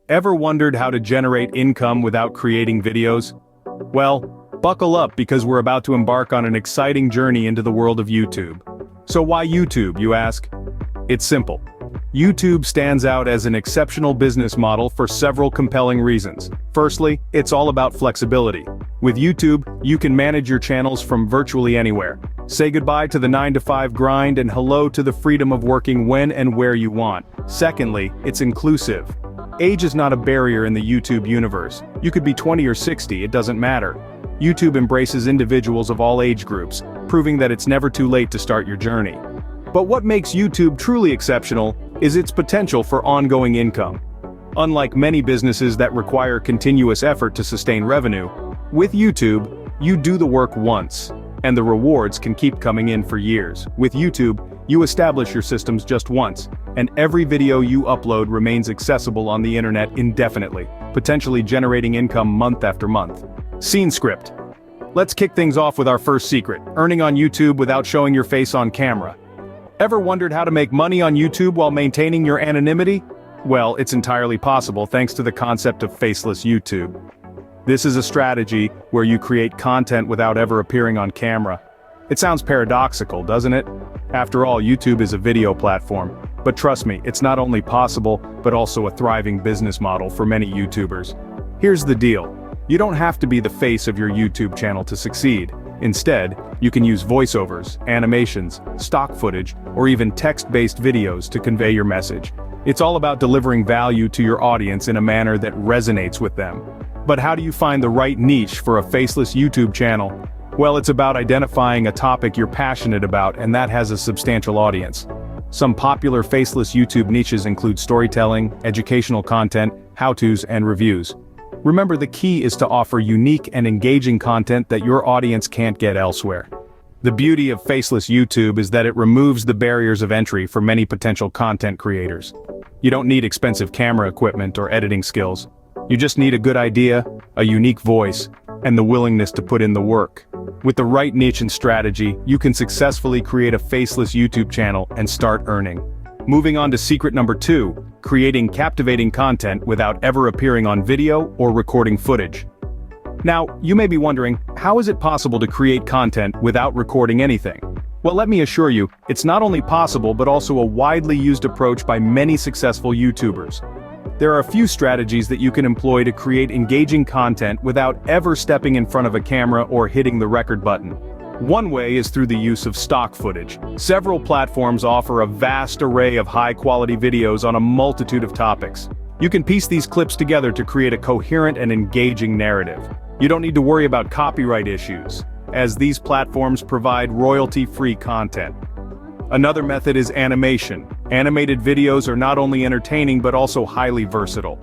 Ever wondered how to generate income without creating videos? Well, buckle up because we're about to embark on an exciting journey into the world of YouTube. So why YouTube, you ask? It's simple. YouTube stands out as an exceptional business model for several compelling reasons. Firstly, it's all about flexibility. With YouTube, you can manage your channels from virtually anywhere. Say goodbye to the 9-to-5 grind and hello to the freedom of working when and where you want. Secondly, it's inclusive. Age is not a barrier in the YouTube universe. You could be 20 or 60, it doesn't matter. YouTube embraces individuals of all age groups, proving that it's never too late to start your journey. But what makes YouTube truly exceptional is its potential for ongoing income. Unlike many businesses that require continuous effort to sustain revenue, with YouTube, you do the work once, and the rewards can keep coming in for years. With YouTube, you establish your systems just once, and every video you upload remains accessible on the internet indefinitely, potentially generating income month after month. Scene script. Let's kick things off with our first secret, earning on YouTube without showing your face on camera. Ever wondered how to make money on YouTube while maintaining your anonymity? Well, it's entirely possible thanks to the concept of faceless YouTube. This is a strategy where you create content without ever appearing on camera. It sounds paradoxical, doesn't it? After all, YouTube is a video platform. But trust me, it's not only possible, but also a thriving business model for many YouTubers. Here's the deal. You don't have to be the face of your YouTube channel to succeed. Instead, you can use voiceovers, animations, stock footage, or even text-based videos to convey your message. It's all about delivering value to your audience in a manner that resonates with them. But how do you find the right niche for a faceless YouTube channel? Well, it's about identifying a topic you're passionate about and that has a substantial audience. Some popular faceless YouTube niches include storytelling, educational content, how-tos, and reviews. Remember, the key is to offer unique and engaging content that your audience can't get elsewhere. The beauty of faceless YouTube is that it removes the barriers of entry for many potential content creators. You don't need expensive camera equipment or editing skills. You just need a good idea, a unique voice, and the willingness to put in the work. With the right niche and strategy, you can successfully create a faceless YouTube channel and start earning. Moving on to secret number 2, creating captivating content without ever appearing on video or recording footage. Now, you may be wondering, how is it possible to create content without recording anything? Well, let me assure you, it's not only possible but also a widely used approach by many successful YouTubers. There are a few strategies that you can employ to create engaging content without ever stepping in front of a camera or hitting the record button. One way is through the use of stock footage. Several platforms offer a vast array of high-quality videos on a multitude of topics. You can piece these clips together to create a coherent and engaging narrative. You don't need to worry about copyright issues, as these platforms provide royalty-free content. Another method is animation. Animated videos are not only entertaining but also highly versatile.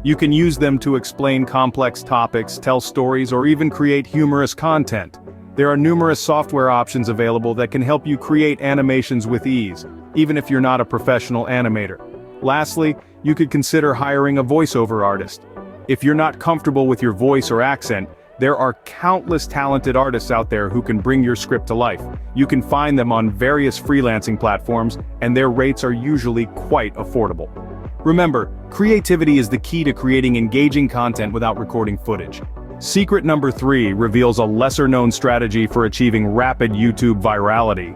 You can use them to explain complex topics, tell stories, or even create humorous content. There are numerous software options available that can help you create animations with ease, even if you're not a professional animator. Lastly, you could consider hiring a voiceover artist. If you're not comfortable with your voice or accent, there are countless talented artists out there who can bring your script to life. You can find them on various freelancing platforms, and their rates are usually quite affordable. Remember, creativity is the key to creating engaging content without recording footage. Secret number 3 reveals a lesser-known strategy for achieving rapid YouTube virality.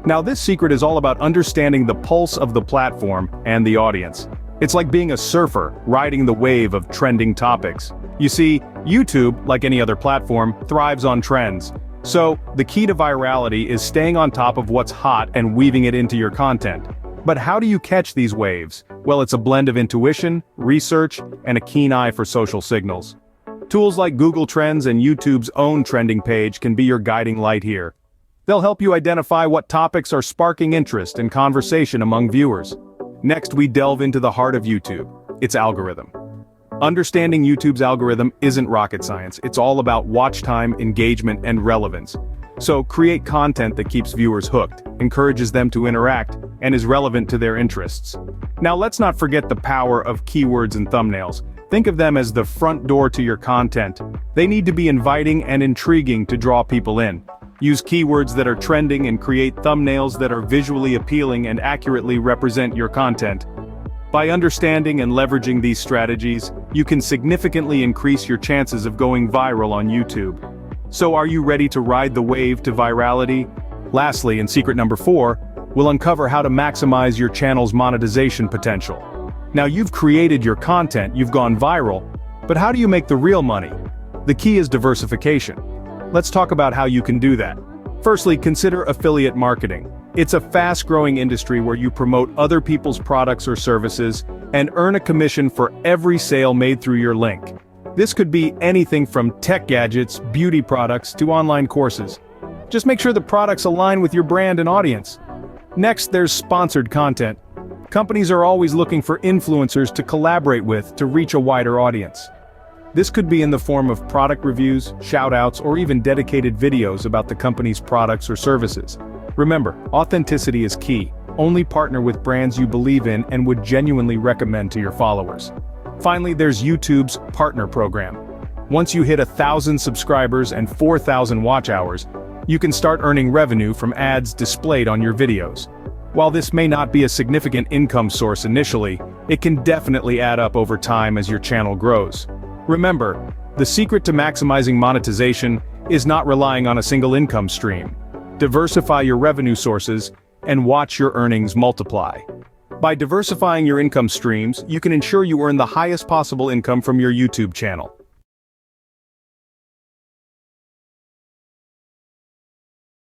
Now, this secret is all about understanding the pulse of the platform and the audience. It's like being a surfer, riding the wave of trending topics. You see, YouTube, like any other platform, thrives on trends. So, the key to virality is staying on top of what's hot and weaving it into your content. But how do you catch these waves? Well, it's a blend of intuition, research, and a keen eye for social signals. Tools like Google Trends and YouTube's own trending page can be your guiding light here. They'll help you identify what topics are sparking interest and conversation among viewers. Next, we delve into the heart of YouTube, its algorithm. Understanding YouTube's algorithm isn't rocket science, it's all about watch time, engagement, and relevance. So, create content that keeps viewers hooked, encourages them to interact, and is relevant to their interests. Now, let's not forget the power of keywords and thumbnails. Think of them as the front door to your content. They need to be inviting and intriguing to draw people in. Use keywords that are trending and create thumbnails that are visually appealing and accurately represent your content. By understanding and leveraging these strategies, you can significantly increase your chances of going viral on YouTube. So are you ready to ride the wave to virality? Lastly, and secret number 4, we'll uncover how to maximize your channel's monetization potential. Now you've created your content, you've gone viral, but how do you make the real money? The key is diversification. Let's talk about how you can do that. Firstly, consider affiliate marketing. It's a fast-growing industry where you promote other people's products or services and earn a commission for every sale made through your link. This could be anything from tech gadgets, beauty products, to online courses. Just make sure the products align with your brand and audience. Next, there's sponsored content. Companies are always looking for influencers to collaborate with to reach a wider audience. This could be in the form of product reviews, shout-outs, or even dedicated videos about the company's products or services. Remember, authenticity is key. Only partner with brands you believe in and would genuinely recommend to your followers. Finally, there's YouTube's Partner Program. Once you hit 1,000 subscribers and 4,000 watch hours, you can start earning revenue from ads displayed on your videos. While this may not be a significant income source initially, it can definitely add up over time as your channel grows. Remember, the secret to maximizing monetization is not relying on a single income stream. Diversify your revenue sources and watch your earnings multiply. By diversifying your income streams, you can ensure you earn the highest possible income from your YouTube channel.